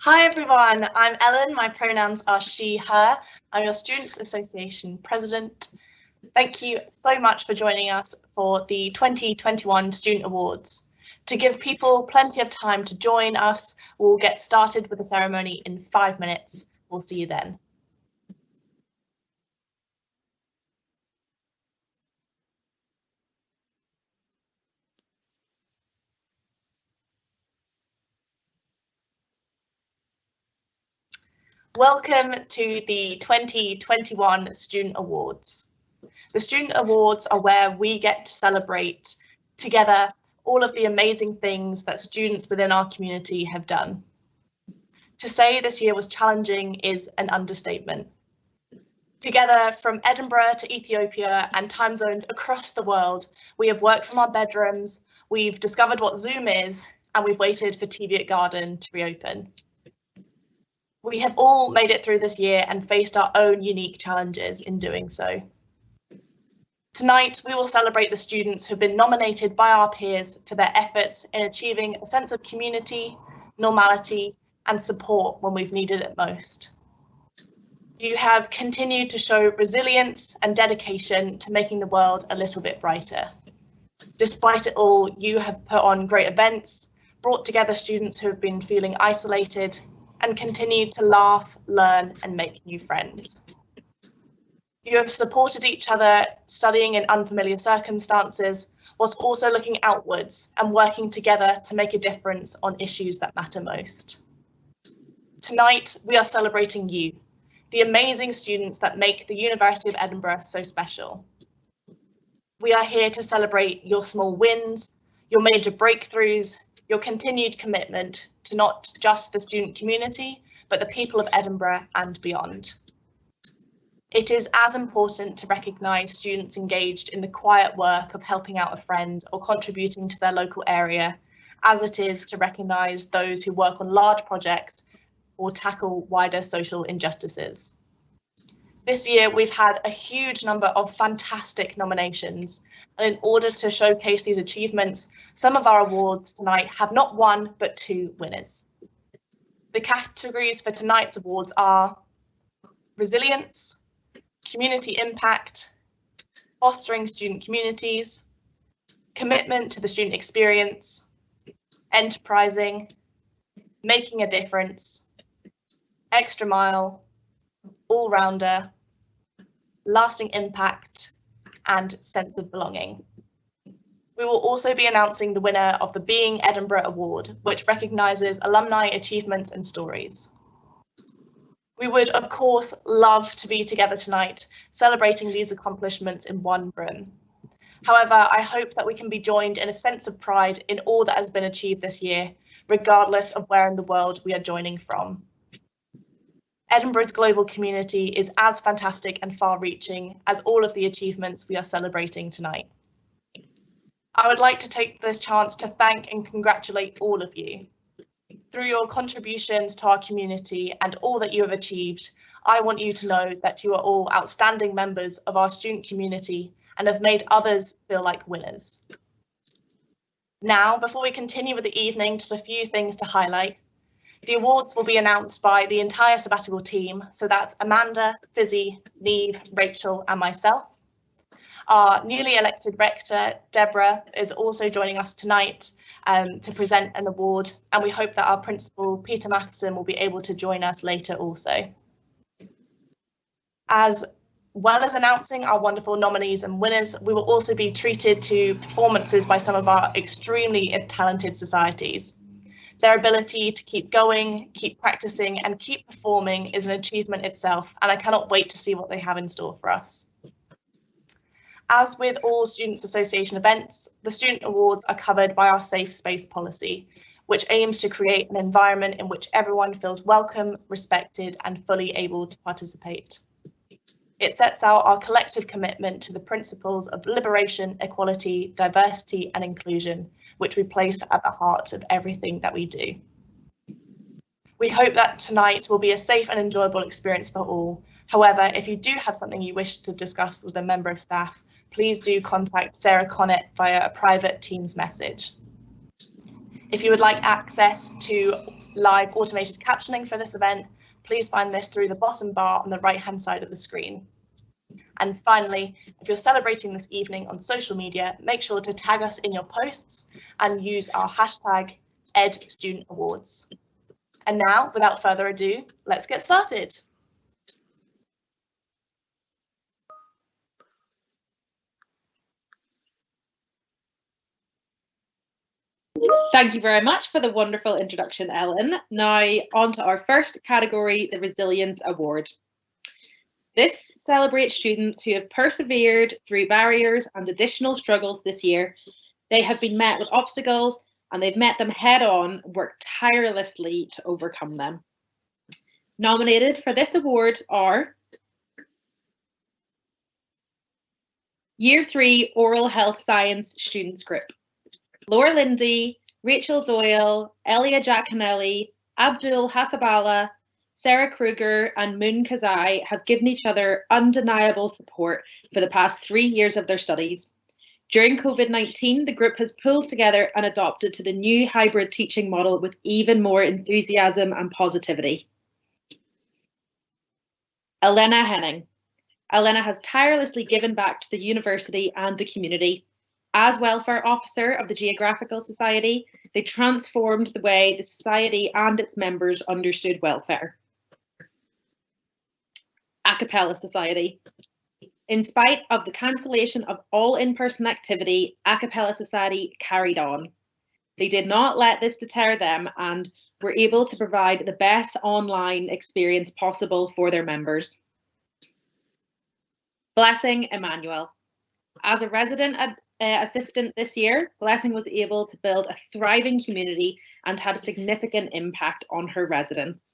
Hi everyone, I'm Ellen. My pronouns are she, her. I'm your Students Association President. Thank you so much for joining us for the 2021 Student Awards. To give people plenty of time to join us, we'll get started with the ceremony in 5 minutes. We'll see you then. Welcome to the 2021 Student Awards. The Student Awards are where we get to celebrate together all of the amazing things that students within our community have done. To say this year was challenging is an understatement. Together from Edinburgh to Ethiopia and time zones across the world, we have worked from our bedrooms, we've discovered what Zoom is, and we've waited for Teviot Garden to reopen. We have all made it through this year and faced our own unique challenges in doing so. Tonight, we will celebrate the students who've been nominated by our peers for their efforts in achieving a sense of community, normality, and support when we've needed it most. You have continued to show resilience and dedication to making the world a little bit brighter. Despite it all, you have put on great events, brought together students who have been feeling isolated, and continued to laugh, learn, and make new friends. You have supported each other, studying in unfamiliar circumstances, whilst also looking outwards and working together to make a difference on issues that matter most. Tonight, we are celebrating you, the amazing students that make the University of Edinburgh so special. We are here to celebrate your small wins, your major breakthroughs, your continued commitment to not just the student community, but the people of Edinburgh and beyond. It is as important to recognise students engaged in the quiet work of helping out a friend or contributing to their local area, as it is to recognise those who work on large projects or tackle wider social injustices. This year, we've had a huge number of fantastic nominations, and in order to showcase these achievements, some of our awards tonight have not one, but 2 winners. The categories for tonight's awards are Resilience, Community Impact, Fostering Student Communities, Commitment to the Student Experience, Enterprising, Making a Difference, Extra Mile, All-Rounder, Lasting Impact, and Sense of Belonging. We will also be announcing the winner of the Being Edinburgh Award, which recognises alumni achievements and stories. We would, of course, love to be together tonight, celebrating these accomplishments in one room. However, I hope that we can be joined in a sense of pride in all that has been achieved this year, regardless of where in the world we are joining from. Edinburgh's global community is as fantastic and far-reaching as all of the achievements we are celebrating tonight. I would like to take this chance to thank and congratulate all of you. Through your contributions to our community and all that you have achieved, I want you to know that you are all outstanding members of our student community and have made others feel like winners. Now, before we continue with the evening, just a few things to highlight. The awards will be announced by the entire sabbatical team, so that's Amanda, Fizzy, Neve, Rachel, and myself. Our newly elected rector, Deborah, is also joining us tonight to present an award, and we hope that our principal, Peter Matheson, will be able to join us later also. As well as announcing our wonderful nominees and winners, we will also be treated to performances by some of our extremely talented societies. Their ability to keep going, keep practicing, and keep performing is an achievement itself, and I cannot wait to see what they have in store for us. As with all Students Association events, the Student Awards are covered by our Safe Space policy, which aims to create an environment in which everyone feels welcome, respected, and fully able to participate. It sets out our collective commitment to the principles of liberation, equality, diversity, and inclusion, which we place at the heart of everything that we do. We hope that tonight will be a safe and enjoyable experience for all. However, if you do have something you wish to discuss with a member of staff, please do contact Sarah Connett via a private Teams message. If you would like access to live automated captioning for this event. Please find this through the bottom bar on the right-hand side of the screen. And finally, if you're celebrating this evening on social media, make sure to tag us in your posts and use our hashtag #EdStudentAwards. And now, without further ado, let's get started. Thank you very much for the wonderful introduction, Ellen. Now on to our first category, the Resilience Award. This celebrates students who have persevered through barriers and additional struggles this year. They have been met with obstacles and they've met them head on and worked tirelessly to overcome them. Nominated for this award are Year 3 Oral Health Science Students Group. Laura Lindy, Rachel Doyle, Elia Giaconelli, Abdul Hasabala, Sarah Kruger and Moon Kazai have given each other undeniable support for the past 3 years of their studies. During COVID-19, the group has pulled together and adopted to the new hybrid teaching model with even more enthusiasm and positivity. Elena Henning. Elena has tirelessly given back to the university and the community. As welfare officer of the Geographical Society, they transformed the way the society and its members understood welfare. A Cappella Society. In spite of the cancellation of all in-person activity, A Cappella Society carried on. They did not let this deter them and were able to provide the best online experience possible for their members. Blessing Emmanuel. As a resident assistant this year, Blessing was able to build a thriving community and had a significant impact on her residents.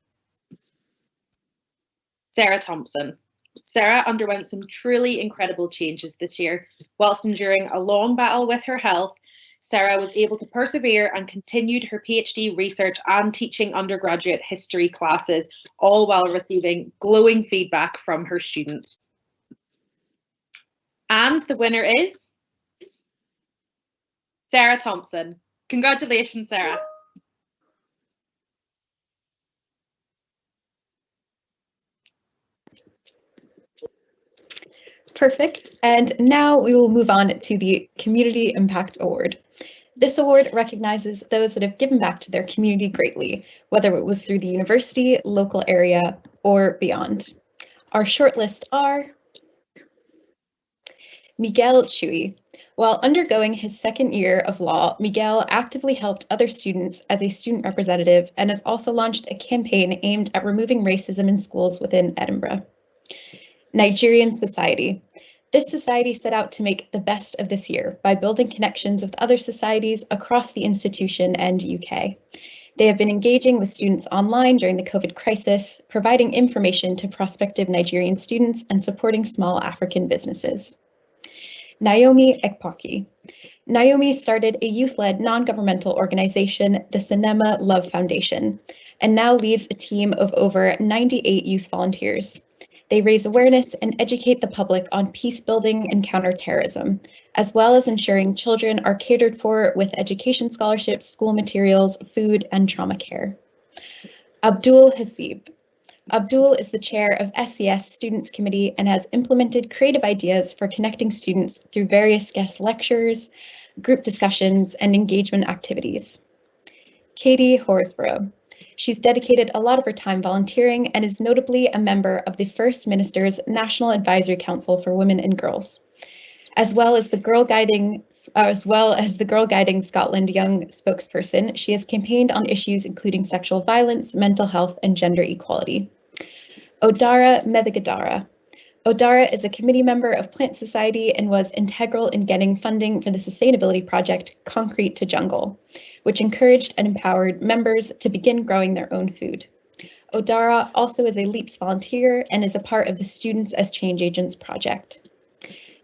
Sarah Thompson. Sarah underwent some truly incredible changes this year. Whilst enduring a long battle with her health, Sarah was able to persevere and continued her PhD research and teaching undergraduate history classes, all while receiving glowing feedback from her students. And the winner is Sarah Thompson. Congratulations, Sarah. Perfect. And now we will move on to the Community Impact Award. This award recognizes those that have given back to their community greatly, whether it was through the university, local area, or beyond. Our shortlist are Miguel Chui. While undergoing his second year of law, Miguel actively helped other students as a student representative and has also launched a campaign aimed at removing racism in schools within Edinburgh. Nigerian Society. This society set out to make the best of this year by building connections with other societies across the institution and UK. They have been engaging with students online during the COVID crisis, providing information to prospective Nigerian students and supporting small African businesses. Naomi Ekpaki. Naomi started a youth-led non-governmental organization, the Cinema Love Foundation, and now leads a team of over 98 youth volunteers. They raise awareness and educate the public on peace building and counterterrorism, as well as ensuring children are catered for with education scholarships, school materials, food, and trauma care. Abdul Hasib. Abdul is the chair of SES Students Committee and has implemented creative ideas for connecting students through various guest lectures, group discussions, and engagement activities. Katie Horsborough. She's dedicated a lot of her time volunteering and is notably a member of the First Minister's National Advisory Council for Women and Girls, as well as the Girl Guiding Scotland Young spokesperson. She has campaigned on issues including sexual violence, mental health, and gender equality. Odara Medhigadara. Odara is a committee member of Plant Society and was integral in getting funding for the sustainability project Concrete to Jungle, which encouraged and empowered members to begin growing their own food. Odara also is a LEAPS volunteer and is a part of the Students as Change Agents project.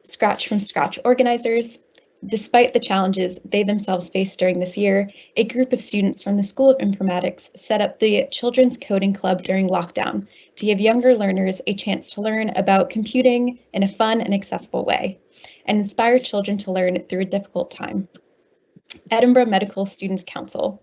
Scratch from Scratch organizers. Despite the challenges they themselves faced during this year, a group of students from the School of Informatics set up the Children's Coding Club during lockdown to give younger learners a chance to learn about computing in a fun and accessible way, and inspire children to learn through a difficult time. Edinburgh Medical Students Council.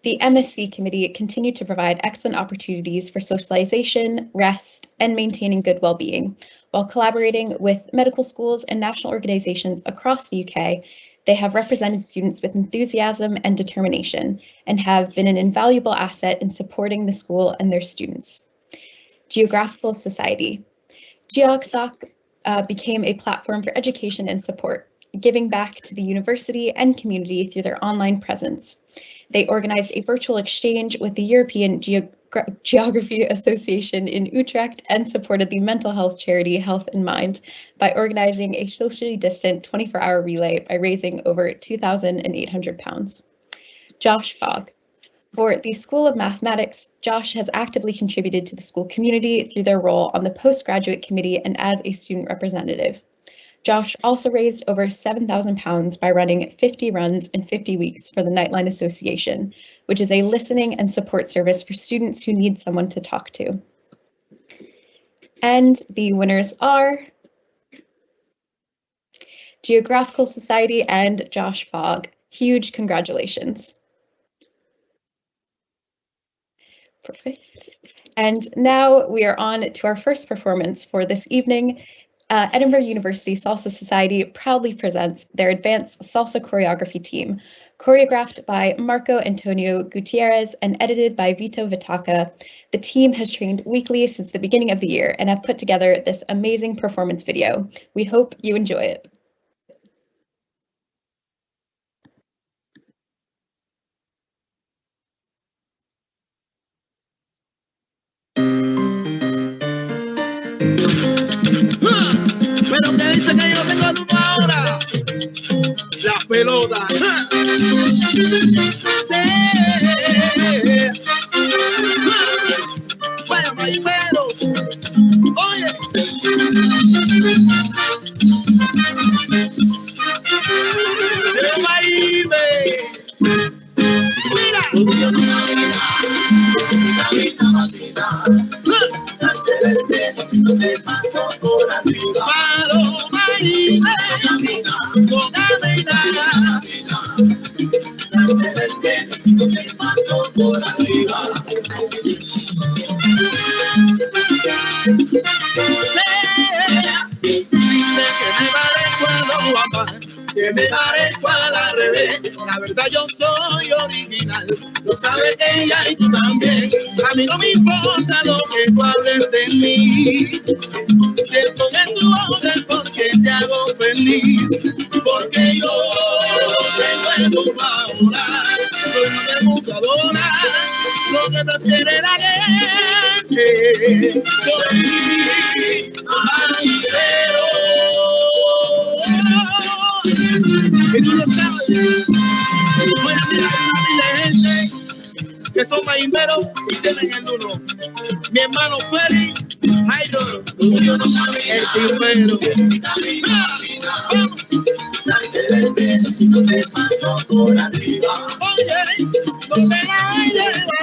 The MSc committee continued to provide excellent opportunities for socialization, rest, and maintaining good well-being. While collaborating with medical schools and national organizations across the UK, they have represented students with enthusiasm and determination and have been an invaluable asset in supporting the school and their students. Geographical Society. GeogSoc became a platform for education and support, giving back to the university and community through their online presence. They organized a virtual exchange with the European Geography Association in Utrecht and supported the mental health charity Health in Mind by organizing a socially distant 24-hour relay by raising over £2,800. Josh Fogg. For the School of Mathematics, Josh has actively contributed to the school community through their role on the postgraduate committee and as a student representative. Josh also raised over £7,000 by running 50 runs in 50 weeks for the Nightline Association, which is a listening and support service for students who need someone to talk to. And the winners are Geographical Society and Josh Fogg. Huge congratulations. Perfect. And now we are on to our first performance for this evening. Edinburgh University Salsa Society proudly presents their advanced salsa choreography team, choreographed by Marco Antonio Gutierrez and edited by Vito Vitacca. The team has trained weekly since the beginning of the year and have put together this amazing performance video. We hope you enjoy it. Pero que dice que yo tengo tu ahora la pelota. Sí. Bueno, marineros. Oye. Pero baile. Mira. No te paso por arriba. Paloma y camina, no caminar. Salte del tenis, no te paso por arriba. Dice que me parezco a los guapas, que me parezco a la revés. La verdad yo soy original, lo sabe ella y tú también. A mí no me importa lo que tú hables de mí. Siento en tu voz el por qué te hago feliz. Porque yo tengo en tu ahora. Soy una computadora, lo que prefiere la gente. Soy marinero. Y tú lo sabes. Voy a mirar una gente que son marimberos y tienen el uno. Mi hermano Félix, Jairo, el primero. Salte del pedo si no te paso por arriba. Oye, no me la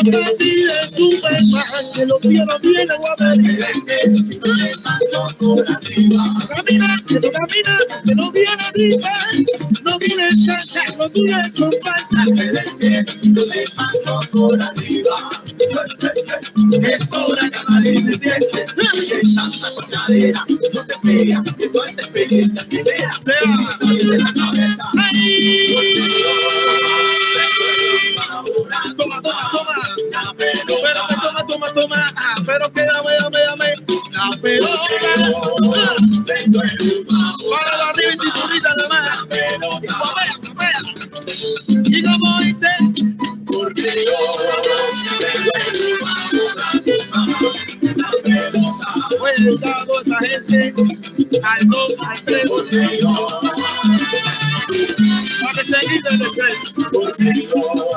llevas a ti de Superman, que lo quiero bien, lo voy a ver. Salte del pedo si no te paso por arriba. Camina, que no viene arriba. No viene chacha, no viene comparsa. Salte del pedo si no te paso por arriba. Es hora que analice y piense. Que tanta coñadera no te pega, que toda esta experiencia te vea. De la cabeza. ¡Ay! Toma. La pelota. Toma. Ah, pero que dame. La pelota. Para la arriba y cinturita de más. La pelota. Y como dice, porque yo tengo la pelota. Voy a dedicar a toda esa gente al 2, al 3. Porque yo para que se quite el estrés. Porque yo no.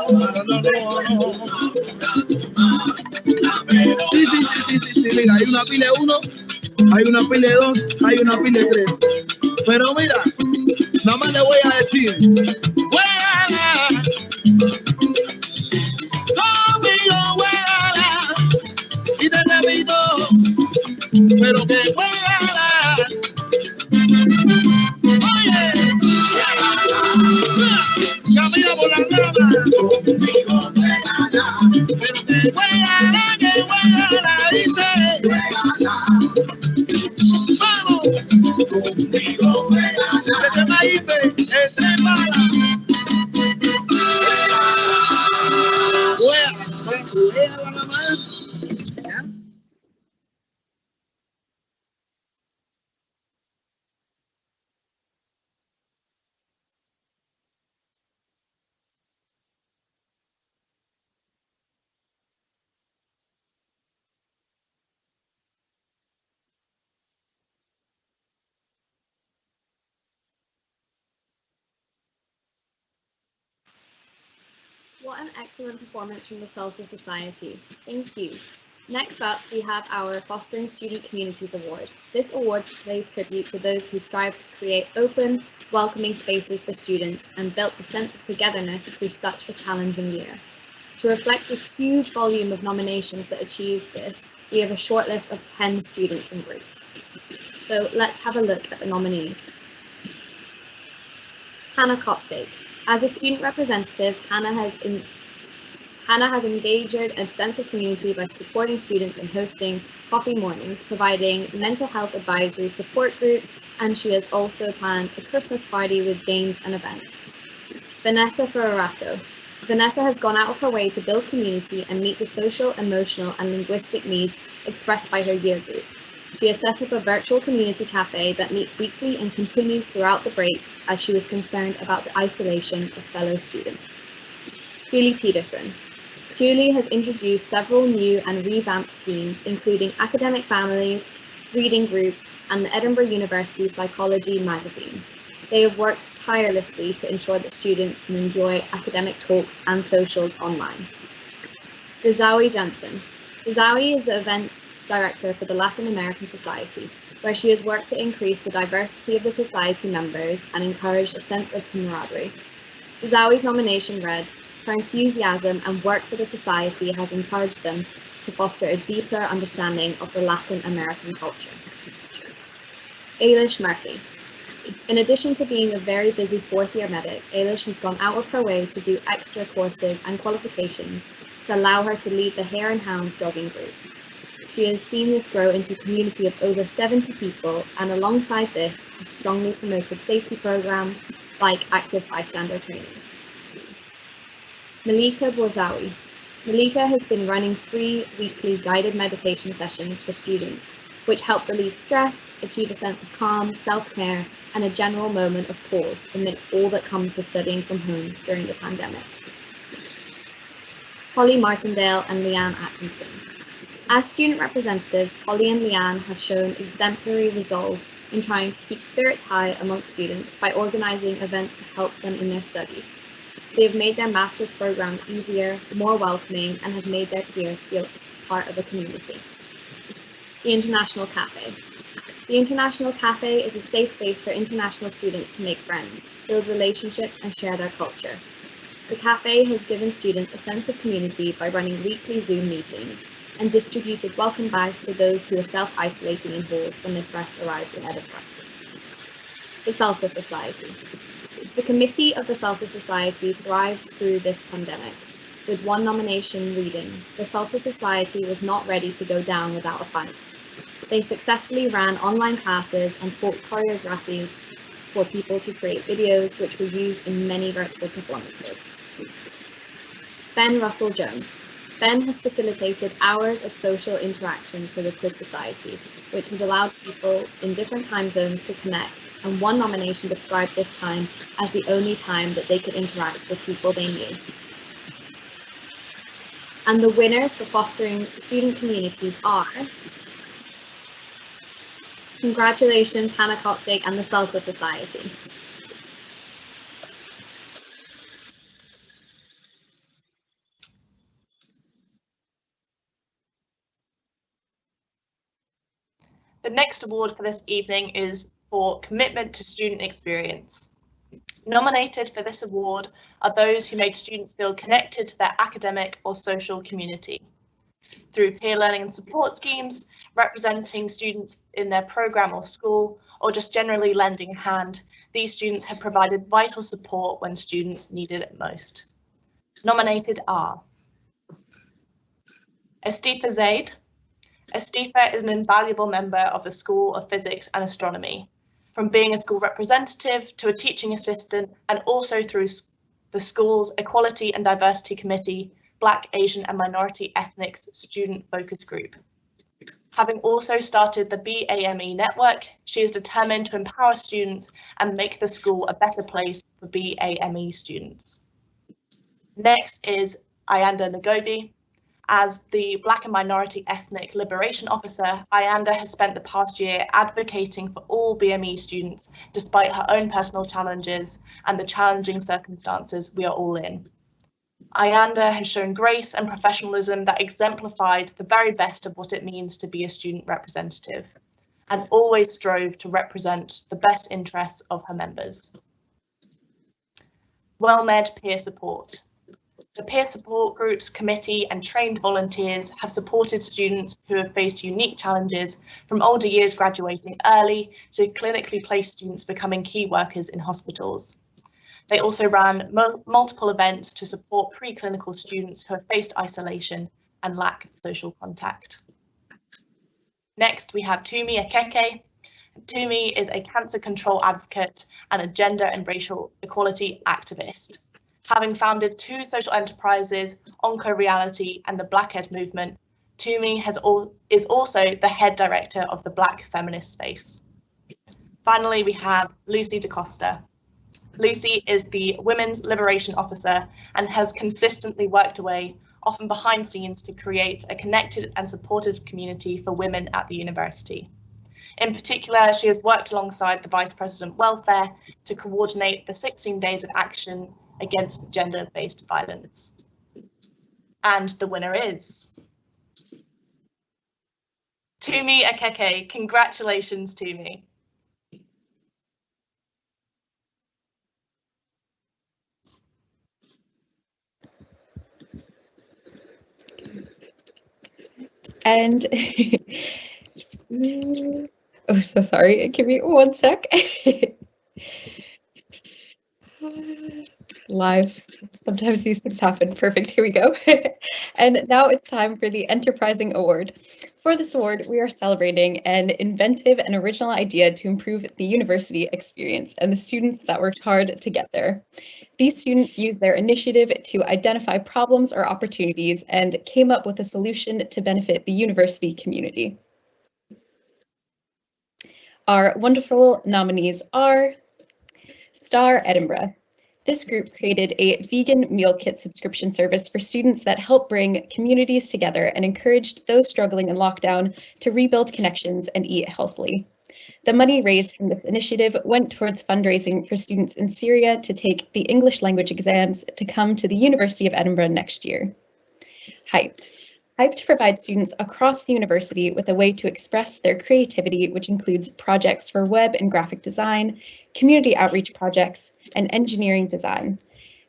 Sí, mira, hay una pila de 1, hay una pila de 2, hay una pila de 3. Pero mira, nada más le voy a decir, juégala, conmigo juégala, y te repito, pero que juégala. Oye, camina por la grama, conmigo juégala. What an excellent performance from the Salsa Society. Thank you. Next up, we have our Fostering Student Communities Award. This award pays tribute to those who strive to create open, welcoming spaces for students and built a sense of togetherness through such a challenging year. To reflect the huge volume of nominations that achieved this, we have a short list of 10 students and groups. So let's have a look at the nominees. Hannah Kopsig. As a student representative, Hannah has engendered a sense of community by supporting students and hosting coffee mornings, providing mental health advisory support groups, and she has also planned a Christmas party with games and events. Vanessa Ferrarato. Vanessa has gone out of her way to build community and meet the social, emotional, and linguistic needs expressed by her year group. She has set up a virtual community cafe that meets weekly and continues throughout the breaks as she was concerned about the isolation of fellow students. Julie Peterson. Julie has introduced several new and revamped schemes, including academic families, reading groups, and the Edinburgh University Psychology magazine. They have worked tirelessly to ensure that students can enjoy academic talks and socials online. Dezawi Jansen. Dezawi is the events director for the Latin American Society, where she has worked to increase the diversity of the society members and encourage a sense of camaraderie. Dezawi's nomination read, "Her enthusiasm and work for the society has encouraged them to foster a deeper understanding of the Latin American culture." Ailish Murphy. In addition to being a very busy fourth-year medic, Ailish has gone out of her way to do extra courses and qualifications to allow her to lead the Hare and Hounds jogging group. She has seen this grow into a community of over 70 people, and alongside this, has strongly promoted safety programs like active bystander training. Malika Borzawi. Malika has been running free weekly guided meditation sessions for students, which help relieve stress, achieve a sense of calm, self-care, and a general moment of pause amidst all that comes with studying from home during the pandemic. Holly Martindale and Leanne Atkinson. As student representatives, Holly and Leanne have shown exemplary resolve in trying to keep spirits high amongst students by organising events to help them in their studies. They have made their master's programme easier, more welcoming, and have made their peers feel part of a community. The International Cafe. The International Cafe is a safe space for international students to make friends, build relationships, and share their culture. The cafe has given students a sense of community by running weekly Zoom meetings and distributed welcome bags to those who were self-isolating in halls when they first arrived in Edinburgh. The Salsa Society. The committee of the Salsa Society thrived through this pandemic. With one nomination reading, the Salsa Society was not ready to go down without a fight. They successfully ran online classes and taught choreographies for people to create videos, which were used in many virtual performances. Ben Russell Jones. Ben has facilitated hours of social interaction for the Quiz Society, which has allowed people in different time zones to connect, and one nomination described this time as the only time that they could interact with people they knew. And the winners for fostering student communities are... Congratulations, Hannah Kopsig and the Salsa Society. The next award for this evening is for Commitment to Student Experience. Nominated for this award are those who made students feel connected to their academic or social community. Through peer learning and support schemes, representing students in their programme or school, or just generally lending a hand, these students have provided vital support when students needed it most. Nominated are Estifa Zaid. Estifa is an invaluable member of the School of Physics and Astronomy, from being a school representative to a teaching assistant, and also through the school's Equality and Diversity Committee, Black, Asian and Minority Ethnics Student Focus Group. Having also started the BAME network, she is determined to empower students and make the school a better place for BAME students. Next is Ayanda Ngobi. As the Black and Minority Ethnic Liberation Officer, Ayanda has spent the past year advocating for all BME students, despite her own personal challenges and the challenging circumstances we are all in. Ayanda has shown grace and professionalism that exemplified the very best of what it means to be a student representative, and always strove to represent the best interests of her members. WellMed Peer Support. The peer support groups, committee and trained volunteers have supported students who have faced unique challenges, from older years graduating early to clinically placed students becoming key workers in hospitals. They also ran multiple events to support preclinical students who have faced isolation and lack social contact. Next, we have Tumi Akeke. Tumi is a cancer control advocate and a gender and racial equality activist. Having founded two social enterprises, Onco Reality and the Black Ed Movement, Tumi is also the head director of the Black Feminist Space. Finally, we have Lucy DaCosta. Lucy is the Women's Liberation Officer and has consistently worked away, often behind scenes, to create a connected and supported community for women at the university. In particular, she has worked alongside the Vice President Welfare to coordinate the 16 days of action against gender-based violence. And the winner is Tumi Akeke. Congratulations, Tumi. And oh, so sorry. Give me one sec. Live. Sometimes these things happen. Perfect. Here we go. And now it's time for the Enterprising Award. For this award, we are celebrating an inventive and original idea to improve the university experience and the students that worked hard to get there. These students used their initiative to identify problems or opportunities and came up with a solution to benefit the university community. Our wonderful nominees are Star Edinburgh. This group created a vegan meal kit subscription service for students that help bring communities together and encouraged those struggling in lockdown to rebuild connections and eat healthily. The money raised from this initiative went towards fundraising for students in Syria to take the English language exams to come to the University of Edinburgh next year. Hyped. Hyped provides students across the university with a way to express their creativity, which includes projects for web and graphic design, community outreach projects, and engineering design.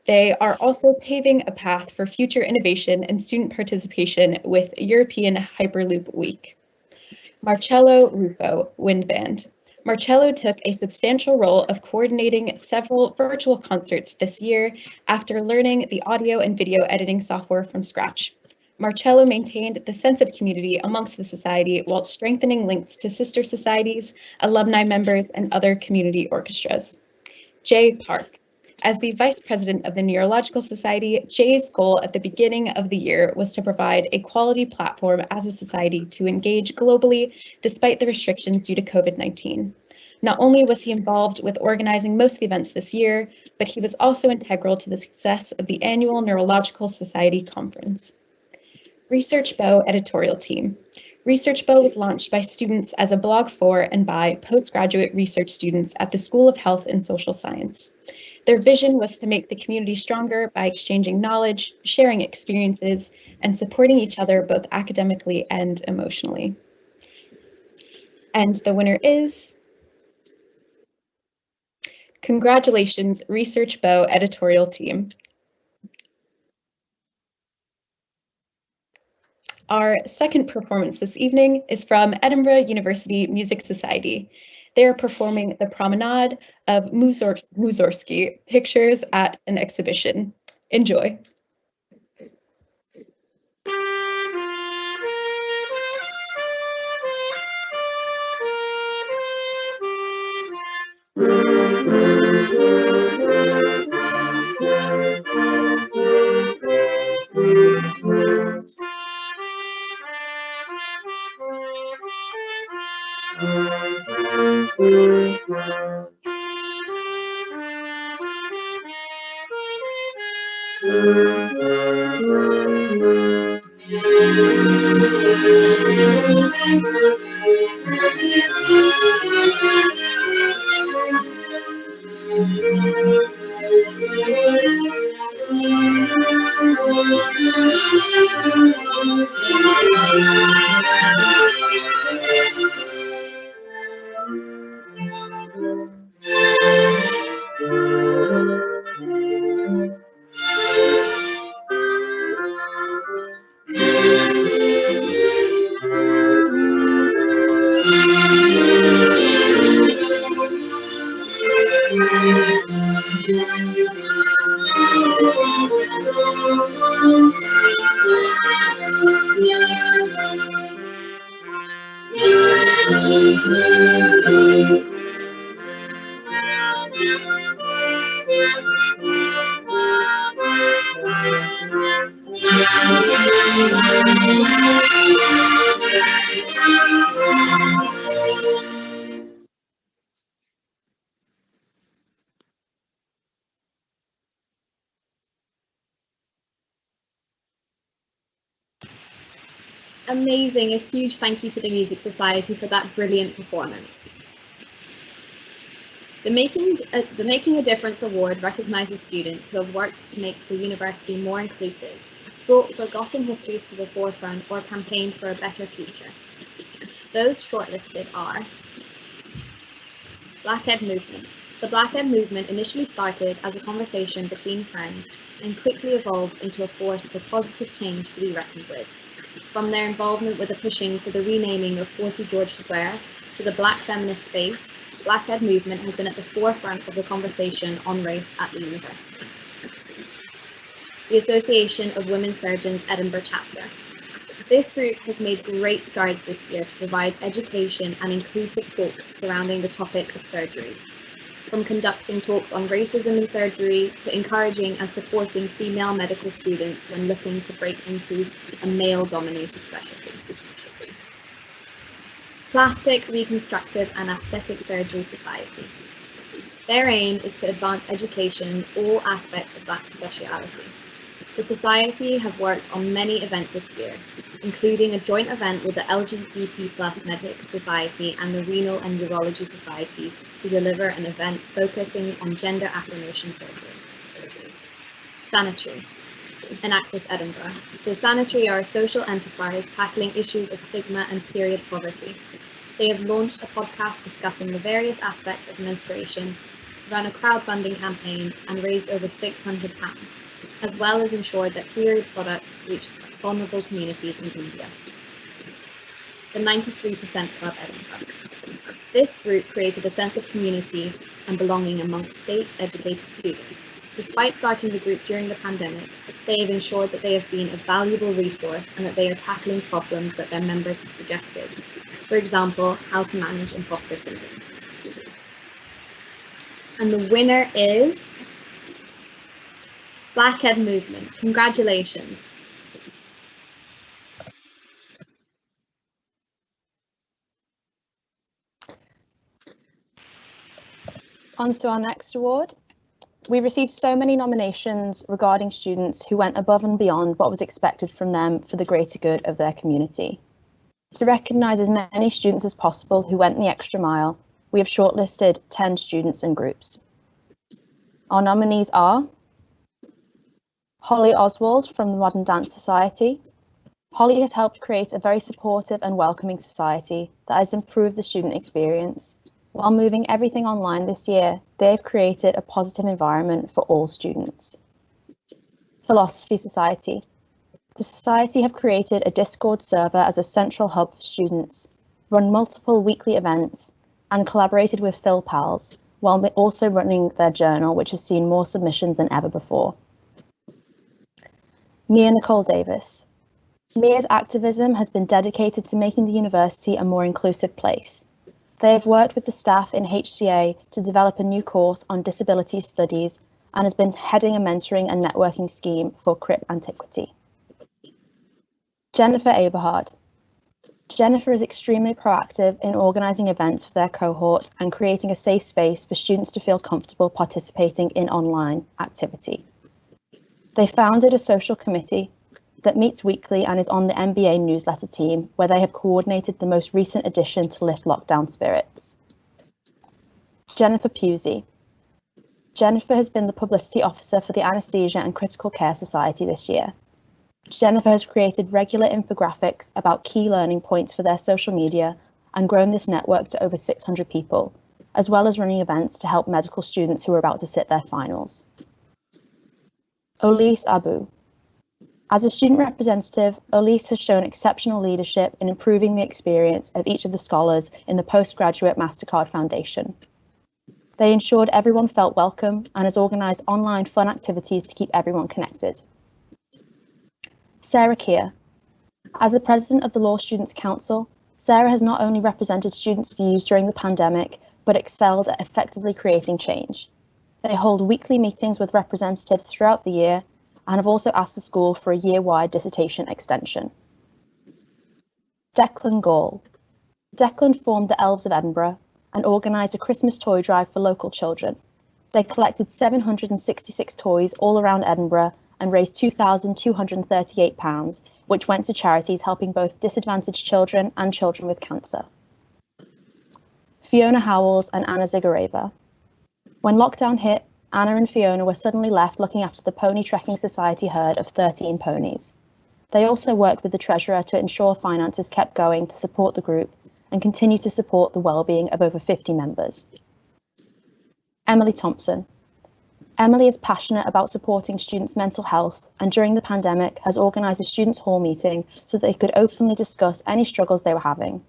They are also paving a path for future innovation and student participation with European Hyperloop Week. Marcello Ruffo, Wind Band. Marcello took a substantial role of coordinating several virtual concerts this year after learning the audio and video editing software from scratch. Marcello maintained the sense of community amongst the society while strengthening links to sister societies, alumni members, and other community orchestras. Jay Park. As the vice president of the Neurological Society, Jay's goal at the beginning of the year was to provide a quality platform as a society to engage globally despite the restrictions due to COVID-19. Not only was he involved with organizing most of the events this year, but he was also integral to the success of the annual Neurological Society Conference. Research Bow editorial team. Research Bow was launched by students as a blog for and by postgraduate research students at the School of Health and Social Science. Their vision was to make the community stronger by exchanging knowledge, sharing experiences, and supporting each other both academically and emotionally. And the winner is, congratulations, Research Bow editorial team. Our second performance this evening is from Edinburgh University Music Society. They are performing the Promenade of Mussorgsky Pictures at an exhibition. Enjoy. Amazing. A huge thank you to the Music Society for that brilliant performance. The Making a Difference Award recognises students who have worked to make the university more inclusive, brought forgotten histories to the forefront, or campaigned for a better future. Those shortlisted are Black Ed Movement. The Black Ed Movement initially started as a conversation between friends and quickly evolved into a force for positive change to be reckoned with. From their involvement with the pushing for the renaming of 40 George Square to the Black feminist space, Black Ed Movement has been at the forefront of the conversation on race at the university. The Association of Women Surgeons Edinburgh Chapter. This group has made great strides this year to provide education and inclusive talks surrounding the topic of surgery. From conducting talks on racism in surgery to encouraging and supporting female medical students when looking to break into a male-dominated specialty. Plastic, Reconstructive and Aesthetic Surgery Society. Their aim is to advance education in all aspects of that speciality. The Society have worked on many events this year, including a joint event with the LGBT+ Medic Society and the Renal and Urology Society to deliver an event focusing on gender affirmation surgery. Sanitary, Enactus Edinburgh. So Sanitary are a social enterprise tackling issues of stigma and period poverty. They have launched a podcast discussing the various aspects of menstruation, ran a crowdfunding campaign and raised over £600, as well as ensured that period products reach vulnerable communities in India. The 93% Club Edinburgh. This group created a sense of community and belonging amongst state-educated students. Despite starting the group during the pandemic, they have ensured that they have been a valuable resource and that they are tackling problems that their members have suggested. For example, how to manage imposter syndrome. And the winner is Black Ed Movement. Congratulations. On to our next award. We received so many nominations regarding students who went above and beyond what was expected from them for the greater good of their community. To recognise as many students as possible who went the extra mile, we have shortlisted 10 students and groups. Our nominees are Holly Oswald from the Modern Dance Society. Holly has helped create a very supportive and welcoming society that has improved the student experience. While moving everything online this year, they've created a positive environment for all students. Philosophy Society. The Society have created a Discord server as a central hub for students, run multiple weekly events, and collaborated with Phil Pals, while also running their journal, which has seen more submissions than ever before. Mia Nicole Davis. Mia's activism has been dedicated to making the university a more inclusive place. They have worked with the staff in HCA to develop a new course on disability studies and has been heading a mentoring and networking scheme for Crip Antiquity. Jennifer Eberhard. Jennifer is extremely proactive in organising events for their cohort and creating a safe space for students to feel comfortable participating in online activity. They founded a social committee that meets weekly and is on the MBA newsletter team, where they have coordinated the most recent addition to lift lockdown spirits. Jennifer Pusey. Jennifer has been the publicity officer for the Anaesthesia and Critical Care Society this year. Jennifer has created regular infographics about key learning points for their social media and grown this network to over 600 people, as well as running events to help medical students who are about to sit their finals. Elise Abu. As a student representative, Elise has shown exceptional leadership in improving the experience of each of the scholars in the Postgraduate MasterCard Foundation. They ensured everyone felt welcome and has organised online fun activities to keep everyone connected. Sarah Keir. As the president of the Law Students' Council, Sarah has not only represented students' views during the pandemic, but excelled at effectively creating change. They hold weekly meetings with representatives throughout the year and have also asked the school for a year-wide dissertation extension. Declan Gall. Declan formed the Elves of Edinburgh and organised a Christmas toy drive for local children. They collected 766 toys all around Edinburgh and raised £2,238, which went to charities helping both disadvantaged children and children with cancer. Fiona Howells and Anna Zigareva. When lockdown hit, Anna and Fiona were suddenly left looking after the Pony Trekking Society herd of 13 ponies. They also worked with the treasurer to ensure finances kept going to support the group and continue to support the well-being of over 50 members. Emily Thompson. Emily is passionate about supporting students' mental health and during the pandemic has organised a students' hall meeting so that they could openly discuss any struggles they were having.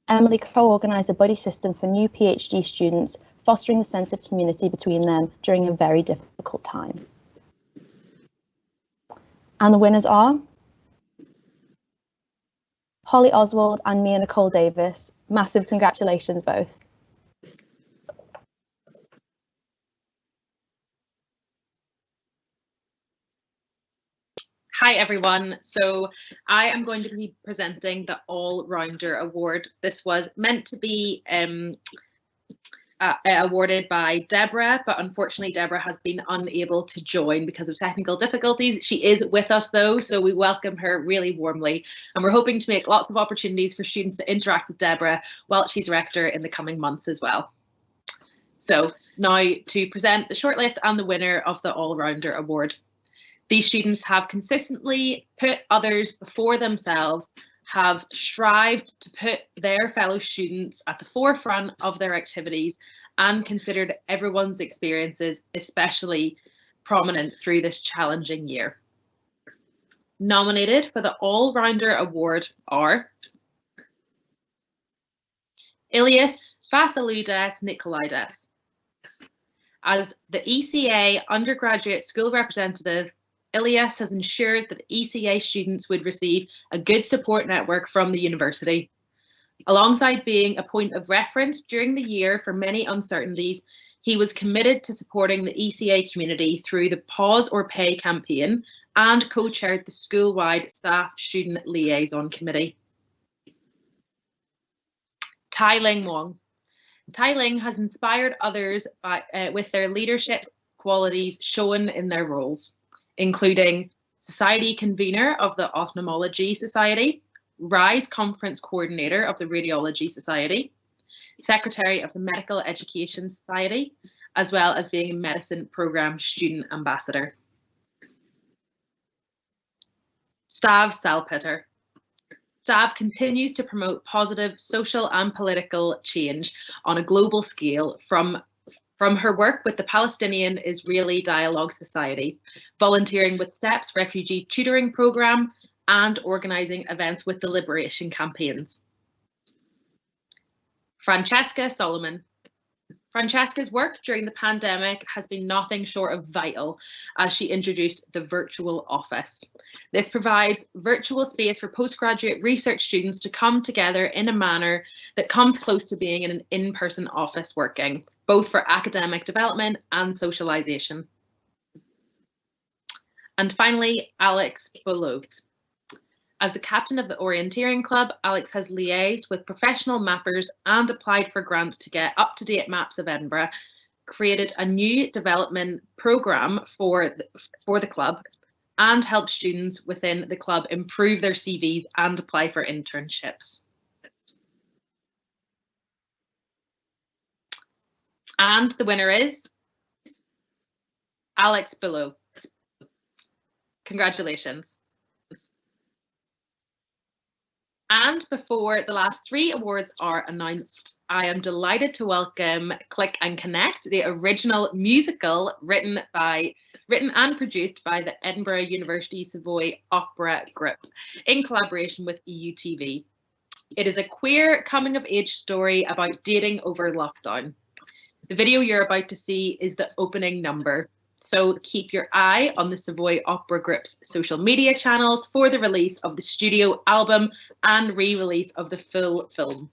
Emily co-organised a buddy system for new PhD students, fostering the sense of community between them during a very difficult time. And the winners are Holly Oswald and Mia Nicole Davis. Massive congratulations both. Hi everyone, so I am going to be presenting the All-Rounder Award. This was meant to be awarded by Deborah, but unfortunately Deborah has been unable to join because of technical difficulties. She is with us though, so we welcome her really warmly, and we're hoping to make lots of opportunities for students to interact with Deborah while she's rector in the coming months as well. So now to present the shortlist and the winner of the All-Rounder Award. These students have consistently put others before themselves, have strived to put their fellow students at the forefront of their activities and considered everyone's experiences especially prominent through this challenging year. Nominated for the All-Rounder Award are Ilias Vasiloudes Nikolaides. As the ECA undergraduate school representative, Ilias has ensured that ECA students would receive a good support network from the university. Alongside being a point of reference during the year for many uncertainties, he was committed to supporting the ECA community through the Pause or Pay campaign and co-chaired the school-wide Staff-Student Liaison Committee. Tai Ling Wong. Tai Ling has inspired others with their leadership qualities shown in their roles, including Society Convener of the Ophthalmology Society, RISE Conference Coordinator of the Radiology Society, Secretary of the Medical Education Society, as well as being a Medicine Programme Student Ambassador. Stav Salpeter. Stav continues to promote positive social and political change on a global scale from her work with the Palestinian-Israeli Dialogue Society, volunteering with STEP's refugee tutoring programme and organising events with the Liberation campaigns. Francesca Solomon. Francesca's work during the pandemic has been nothing short of vital as she introduced the virtual office. This provides virtual space for postgraduate research students to come together in a manner that comes close to being in an in-person office working, both for academic development and socialization. And finally, Alex Below. As the captain of the Orienteering Club, Alex has liaised with professional mappers and applied for grants to get up-to-date maps of Edinburgh, created a new development programme for the club, and helped students within the club improve their CVs and apply for internships. And the winner is Alex Below. Congratulations. And before the last 3 awards are announced, I am delighted to welcome Click and Connect, the original musical written and produced by the Edinburgh University Savoy Opera Group in collaboration with EUTV. It is a queer coming-of-age story about dating over lockdown. The video you're about to see is the opening number. So keep your eye on the Savoy Opera Group's social media channels for the release of the studio album and re-release of the full film.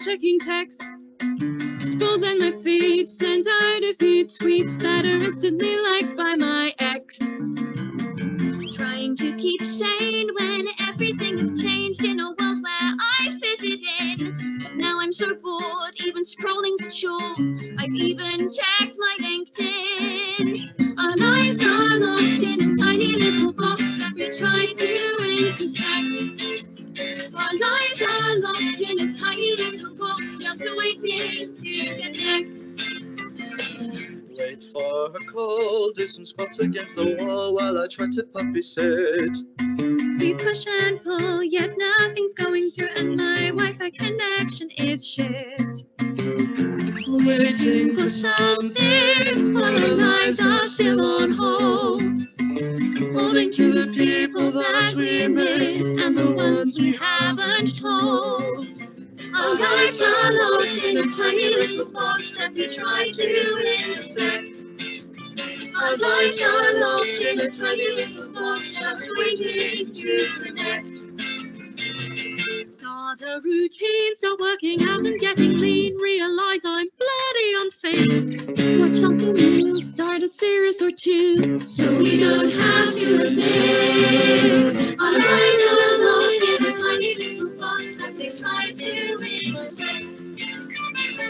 Checking texts, scroll down my feed, send out a few tweets that are instantly liked by my ex. Trying to keep sane when everything has changed in a world where I fitted in. But now I'm so bored, even scrolling's a chore. I've even checked my LinkedIn. Our lives are locked in a tiny little box that we try to intersect. Our lives are locked in a tiny little box, just waiting to connect. Wait for her call, do some squats against the wall while I try to puppy sit. We push and pull, yet nothing's going through, and my Wi-Fi connection is shit. Waiting for something, while our lives are still on hold. Holding to the people that we miss and the ones we haven't told. Our lives are locked in a tiny little box that we try to intersect. Our lives are locked in a tiny little box just waiting to connect. Start a routine, start working out and getting lean. Realize I'm bloody unfit. Watch something new, start a series or two, so we don't have to admit. Our lives are locked in a tiny little box that we try to intersect.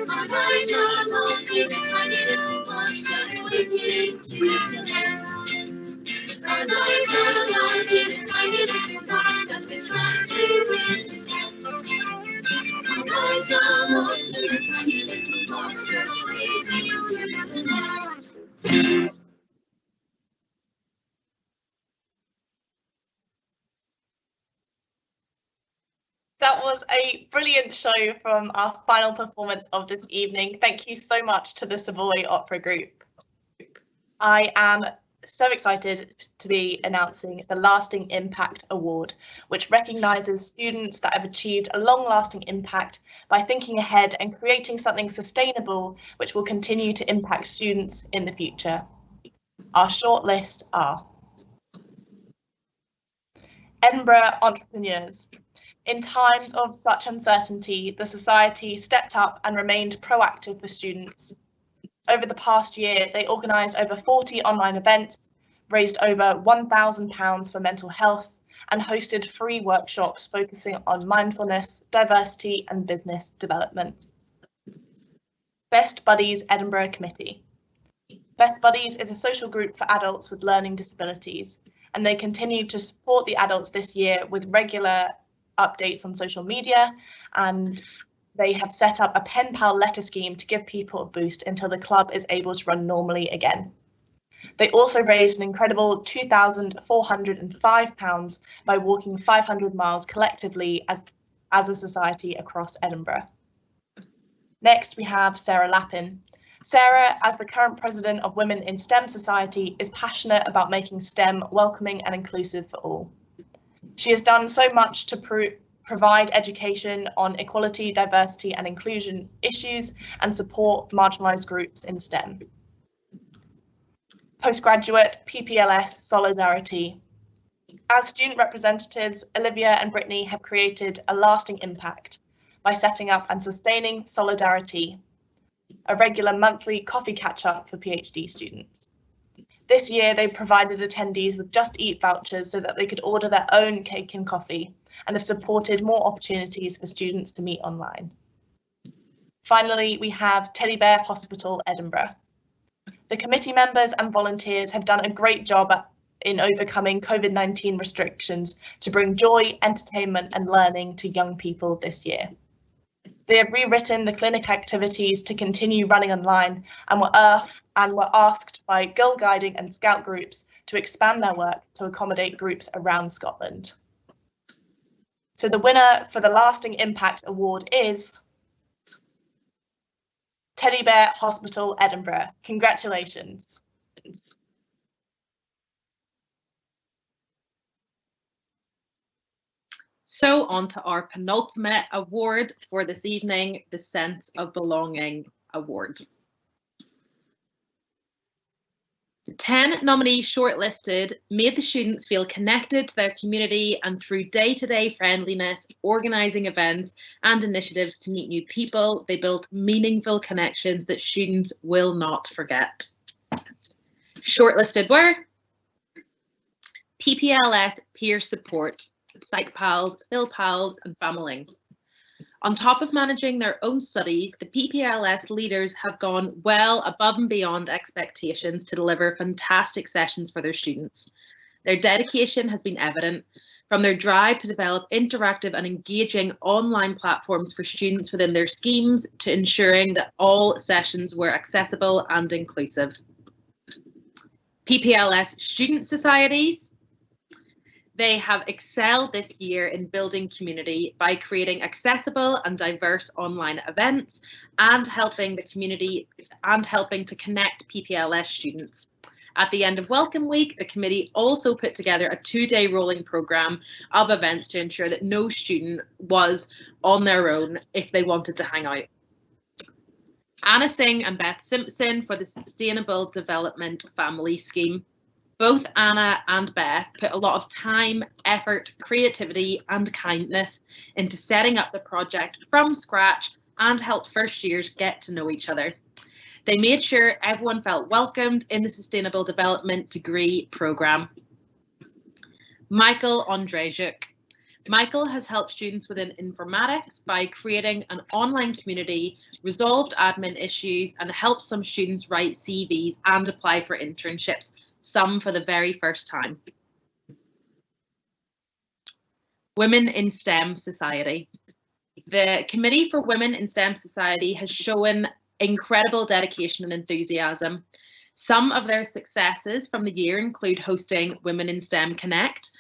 Our lives are locked in a tiny little box just waiting to connect. Our lives are locked in a tiny little box that we try to intersect. Our lives are locked in a tiny little box just waiting to connect. That was a brilliant show from our final performance of this evening. Thank you so much to the Savoy Opera Group. I am so excited to be announcing the Lasting Impact Award, which recognises students that have achieved a long-lasting impact by thinking ahead and creating something sustainable which will continue to impact students in the future. Our shortlist are Edinburgh Entrepreneurs. In times of such uncertainty, the Society stepped up and remained proactive for students. Over the past year, they organised over 40 online events, raised over £1,000 for mental health, and hosted free workshops focusing on mindfulness, diversity and business development. Best Buddies Edinburgh Committee. Best Buddies is a social group for adults with learning disabilities, and they continue to support the adults this year with regular updates on social media, and they have set up a pen pal letter scheme to give people a boost until the club is able to run normally again. They also raised an incredible £2,405 by walking 500 miles collectively as a society across Edinburgh. Next, we have Sarah Lappin. Sarah, as the current president of Women in STEM Society, is passionate about making STEM welcoming and inclusive for all. She has done so much to provide education on equality, diversity and inclusion issues and support marginalised groups in STEM. Postgraduate, PPLS Solidarity. As student representatives, Olivia and Brittany have created a lasting impact by setting up and sustaining Solidarity, a regular monthly coffee catch-up for PhD students. This year, they provided attendees with Just Eat vouchers so that they could order their own cake and coffee, and have supported more opportunities for students to meet online. Finally, we have Teddy Bear Hospital Edinburgh. The committee members and volunteers have done a great job in overcoming COVID-19 restrictions to bring joy, entertainment and learning to young people this year. They have rewritten the clinic activities to continue running online and were asked by Girl Guiding and Scout groups to expand their work to accommodate groups around Scotland. So the winner for the Lasting Impact Award is Teddy Bear Hospital Edinburgh. Congratulations. So on to our penultimate award for this evening, the Sense of Belonging Award. The 10 nominees shortlisted made the students feel connected to their community, and through day-to-day friendliness, organising events and initiatives to meet new people, they built meaningful connections that students will not forget. Shortlisted were PPLS Peer Support, Psych Pals, Phil Pals and Family. On top of managing their own studies, the PPLS leaders have gone well above and beyond expectations to deliver fantastic sessions for their students. Their dedication has been evident, from their drive to develop interactive and engaging online platforms for students within their schemes to ensuring that all sessions were accessible and inclusive. PPLS Student Societies. They have excelled this year in building community by creating accessible and diverse online events and helping the community and helping to connect PPLS students. At the end of Welcome Week, the committee also put together a 2-day rolling programme of events to ensure that no student was on their own if they wanted to hang out. Anna Singh and Beth Simpson for the Sustainable Development Family Scheme. Both Anna and Beth put a lot of time, effort, creativity and kindness into setting up the project from scratch and helped first years get to know each other. They made sure everyone felt welcomed in the Sustainable Development degree programme. Michael Andrzejczyk. Michael has helped students within informatics by creating an online community, resolved admin issues and helped some students write CVs and apply for internships, some for the very first time. Women in STEM Society. The Committee for Women in STEM Society has shown incredible dedication and enthusiasm. Some of their successes from the year include hosting Women in STEM Connect,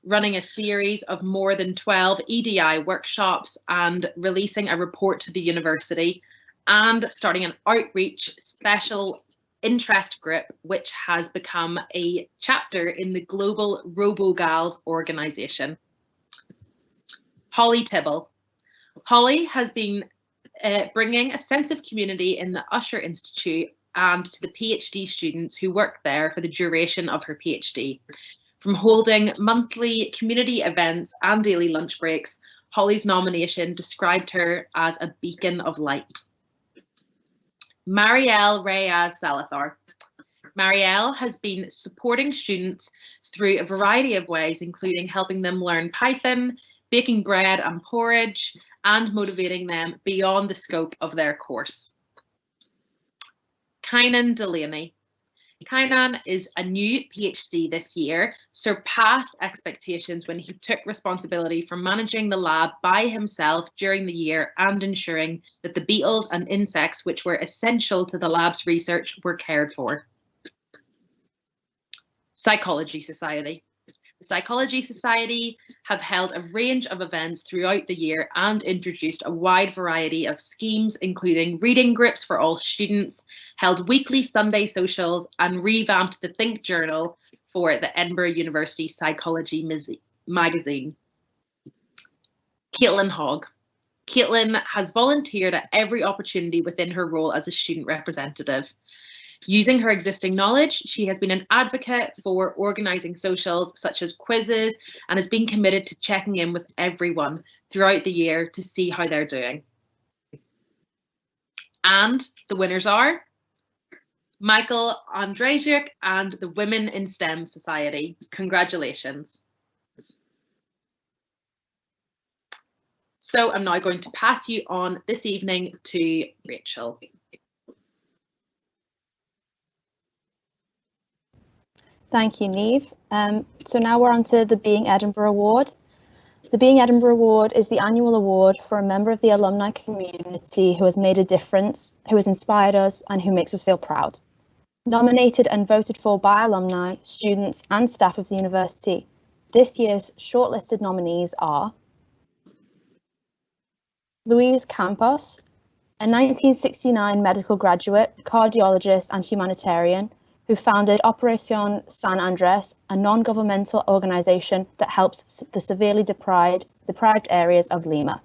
running a series of more than 12 EDI workshops and releasing a report to the university, and starting an outreach special interest group, which has become a chapter in the global RoboGals organisation. Holly Tibble. Holly has been bringing a sense of community in the Usher Institute and to the PhD students who work there for the duration of her PhD. From holding monthly community events and daily lunch breaks, Holly's nomination described her as a beacon of light. Marielle Reyes Salazar. Marielle has been supporting students through a variety of ways, including helping them learn Python, baking bread and porridge, and motivating them beyond the scope of their course. Kynan Delaney. Kainan is a new PhD this year, surpassed expectations when he took responsibility for managing the lab by himself during the year and ensuring that the beetles and insects which were essential to the lab's research were cared for. Psychology Society. The Psychology Society have held a range of events throughout the year and introduced a wide variety of schemes, including reading groups for all students, held weekly Sunday socials, and revamped the Think Journal for the Edinburgh University Psychology magazine. Caitlin Hogg. Caitlin has volunteered at every opportunity within her role as a student representative. Using her existing knowledge, she has been an advocate for organising socials such as quizzes and has been committed to checking in with everyone throughout the year to see how they're doing. And the winners are Michael Andrzejczyk and the Women in STEM Society. Congratulations. So I'm now going to pass you on this evening to Rachel. Thank you, Niamh. So now we're on to the Being Edinburgh Award. The Being Edinburgh Award is the annual award for a member of the alumni community who has made a difference, who has inspired us, and who makes us feel proud. Nominated and voted for by alumni, students, and staff of the university, this year's shortlisted nominees are Louise Campos, a 1969 medical graduate, cardiologist, and humanitarian, who founded Operación San Andrés, a non-governmental organisation that helps the severely deprived areas of Lima.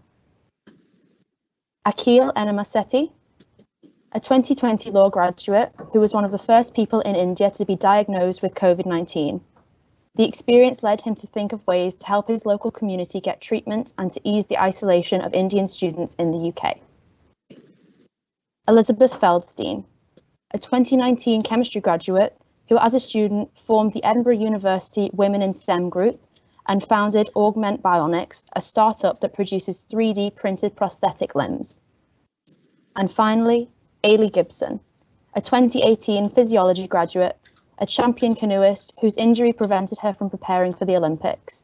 Akhil Enamasetti, a 2020 law graduate who was one of the first people in India to be diagnosed with COVID-19. The experience led him to think of ways to help his local community get treatment and to ease the isolation of Indian students in the UK. Elizabeth Feldstein, a 2019 chemistry graduate who as a student formed the Edinburgh University Women in STEM group and founded Augment Bionics, a startup that produces 3D printed prosthetic limbs. And finally, Ailey Gibson, a 2018 physiology graduate, a champion canoeist whose injury prevented her from preparing for the Olympics.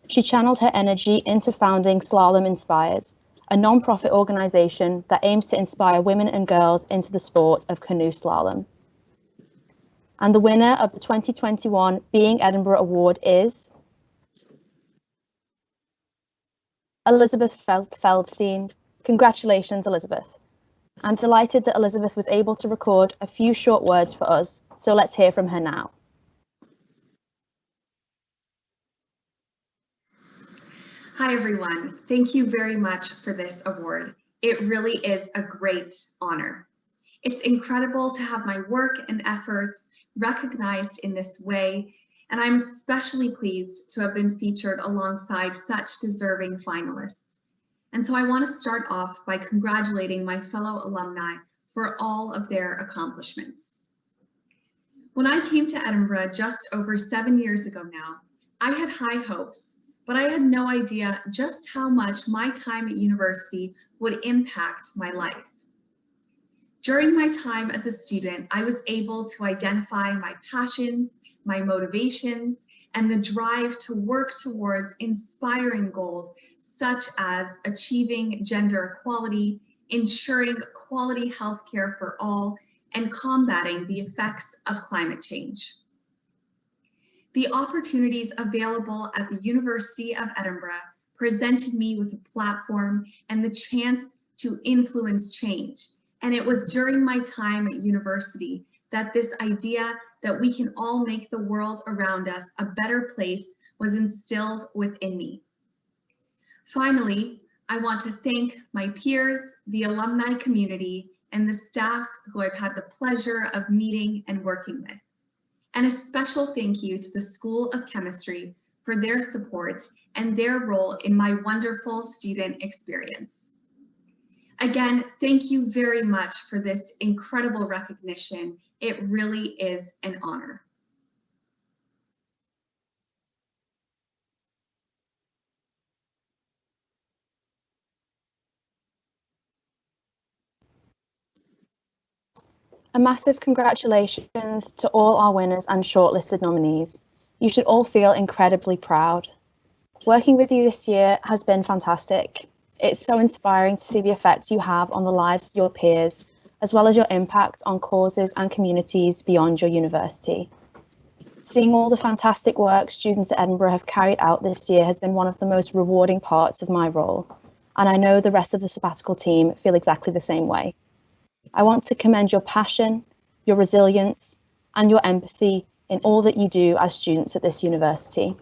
She channeled her energy into founding Slalom Inspires, a non-profit organisation that aims to inspire women and girls into the sport of canoe slalom. And the winner of the 2021 Being Edinburgh Award is Elizabeth Feldstein. Congratulations, Elizabeth. I'm delighted that Elizabeth was able to record a few short words for us, so let's hear from her now. Hi, everyone. Thank you very much for this award. It really is a great honor. It's incredible to have my work and efforts recognized in this way, and I'm especially pleased to have been featured alongside such deserving finalists. And so I want to start off by congratulating my fellow alumni for all of their accomplishments. When I came to Edinburgh just over 7 years ago now, I had high hopes, but I had no idea just how much my time at university would impact my life. During my time as a student, I was able to identify my passions, my motivations, and the drive to work towards inspiring goals such as achieving gender equality, ensuring quality healthcare for all, and combating the effects of climate change. The opportunities available at the University of Edinburgh presented me with a platform and the chance to influence change. And it was during my time at university that this idea that we can all make the world around us a better place was instilled within me. Finally, I want to thank my peers, the alumni community, and the staff who I've had the pleasure of meeting and working with. And a special thank you to the School of Chemistry for their support and their role in my wonderful student experience. Again, thank you very much for this incredible recognition. It really is an honor. A massive congratulations to all our winners and shortlisted nominees. You should all feel incredibly proud. Working with you this year has been fantastic. It's so inspiring to see the effects you have on the lives of your peers, as well as your impact on causes and communities beyond your university. Seeing all the fantastic work students at Edinburgh have carried out this year has been one of the most rewarding parts of my role, and I know the rest of the sabbatical team feel exactly the same way. I want to commend your passion, your resilience, and your empathy in all that you do as students at this university.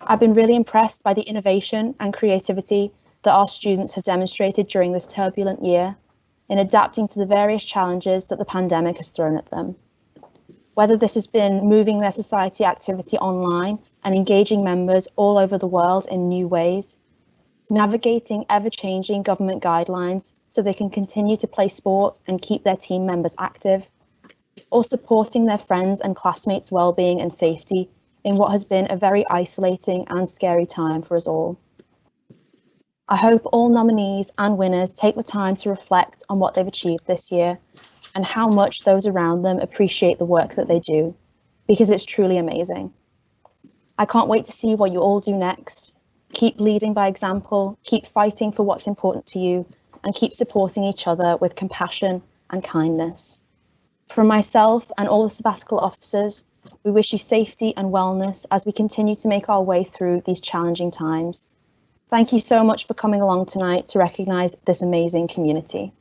I've been really impressed by the innovation and creativity that our students have demonstrated during this turbulent year in adapting to the various challenges that the pandemic has thrown at them. Whether this has been moving their society activity online and engaging members all over the world in new ways, navigating ever-changing government guidelines so they can continue to play sport and keep their team members active, or supporting their friends and classmates' well-being and safety in what has been a very isolating and scary time for us all. I hope all nominees and winners take the time to reflect on what they've achieved this year and how much those around them appreciate the work that they do, because it's truly amazing. I can't wait to see what you all do next. Keep leading by example, keep fighting for what's important to you, and keep supporting each other with compassion and kindness. From myself and all the sabbatical officers, we wish you safety and wellness as we continue to make our way through these challenging times. Thank you so much for coming along tonight to recognise this amazing community.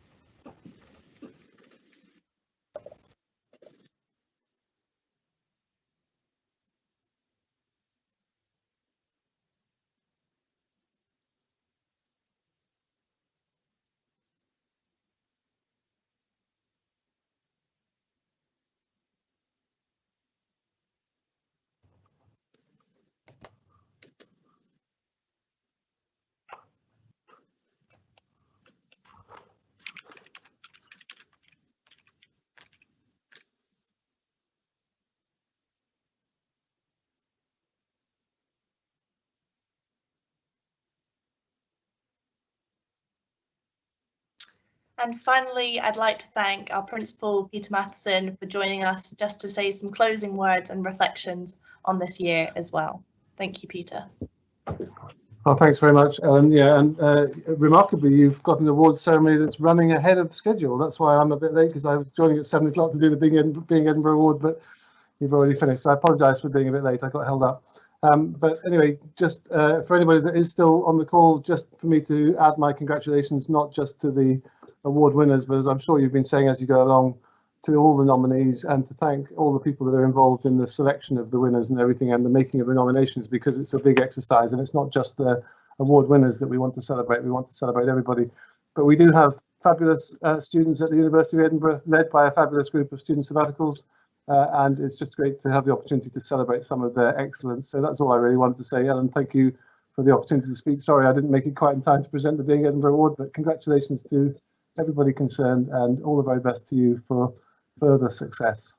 And finally, I'd like to thank our principal, Peter Matheson, for joining us just to say some closing words and reflections on this year as well. Thank you, Peter. Oh, thanks very much, Ellen. Yeah, and remarkably, you've got an awards ceremony that's running ahead of schedule. That's why I'm a bit late, because I was joining at 7 o'clock to do the Being Edinburgh Award, but you've already finished. So I apologise for being a bit late. I got held up. But anyway, just for anybody that is still on the call, just for me to add my congratulations, not just to the award winners, but as I'm sure you've been saying as you go along, to all the nominees, and to thank all the people that are involved in the selection of the winners and everything, and the making of the nominations, because it's a big exercise, and it's not just the award winners that we want to celebrate. We want to celebrate everybody. But we do have fabulous students at the University of Edinburgh, led by a fabulous group of student sabbaticals, and it's just great to have the opportunity to celebrate some of their excellence. So that's all I really wanted to say. Ellen, thank you for the opportunity to speak. Sorry I didn't make it quite in time to present the Being Edinburgh Award, but congratulations to everybody concerned, and all the very best to you for further success.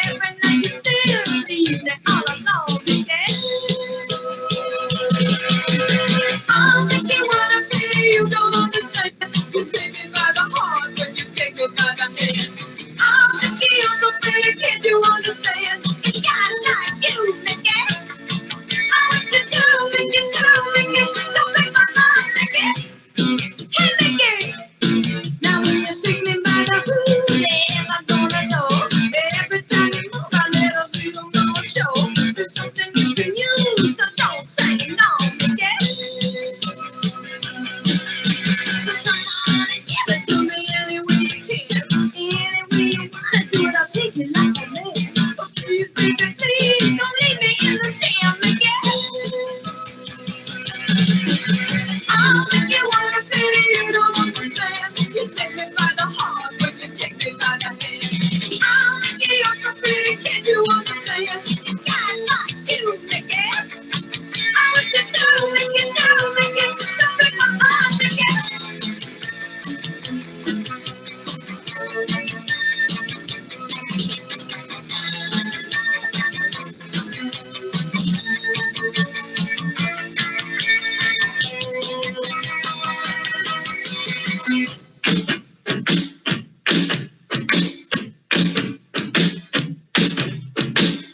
Every night you still leave that I'll make you wanna pay, you don't understand. You take me by the heart when you take me by the hand. I'll make you so pretty, can't you understand? It's guys like you, Mickey. I want you to make it, don't make my mind sick it. Hey, Mickey. Now when you take me by the hood, yeah, I'm gonna know. Every time you move, my little freedom gonna show. There's something you can use, so don't say no, Mickey. So come on and give it to me any way you can. Any way you wanna do it, I'll take it like a man. Oh, please, baby, please, don't leave me in the jam, Mickey. I'll make you wanna feel it, you don't understand. You take me by the heart when you take me by the hand. I'll make you so pretty, can't you understand? It's guys like you, Mickey. I want you to make it, don't break my heart, Mickey.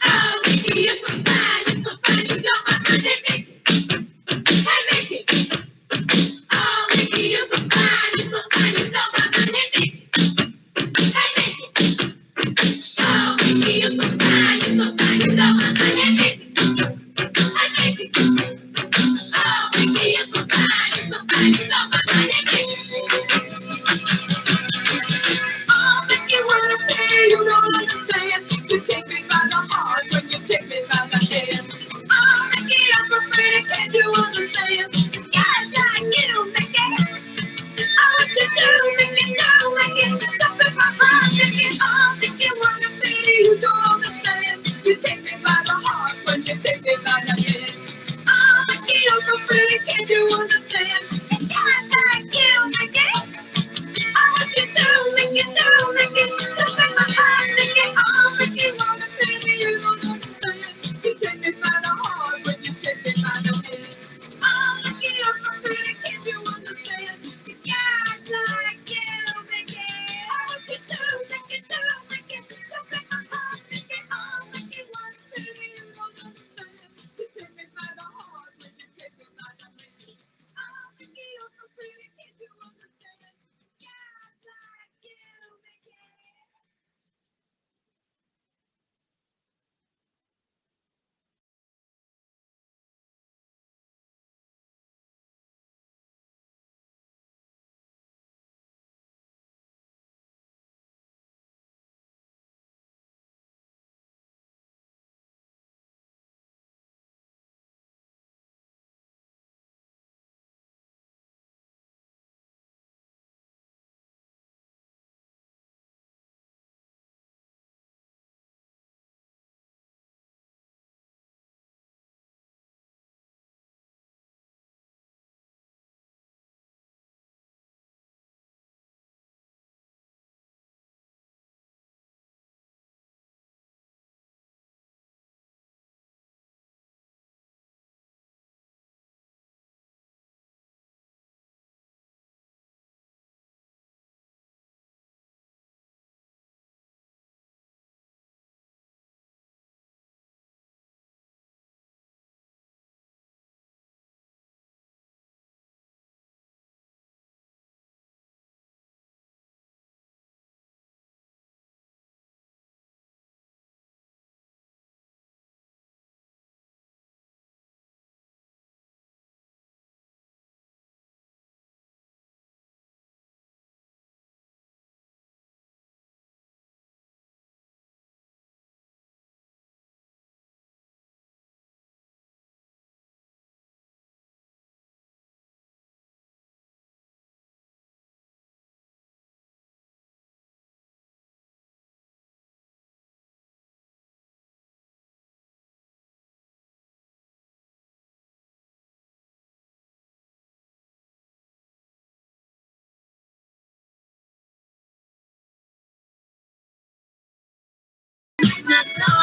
Oh, Mickey, you're so fine, you know my money, Mickey. Hey, Mickey. Oh, Mickey, you're so fine, you know my money, Mickey. Hey, Mickey. Oh, Mickey, you're so fine, you know my money, Mickey. Hey, Mickey. Oh, Mickey, you're so fine, you know my money, Mickey. All that you wanna say, you don't understand. You take me by the heart when you take me by the hand. All that you ever pretty, can't you understand? Guys like you, Mickey. I want you to make it, don't break my heart, Mickey. All that you wanna be, you don't understand. You take me by the heart when you take me by the hand. All that you ever pretty, can't you understand? Guys like you, Mickey. I want you to make it, don't break my heart, Mickey. All that you wanna be, you don't understand. You take me by the heart when you take me by the hand. All that you ever pretty, can't you understand? Guys like you, Mickey. I want you to make it, don't break my heart, Mickey. All that you wanna be, you don't understand. You take me by the heart when you take me by the hand. All that you ever pretty, can't you understand? Guys like you, Mickey. My soul.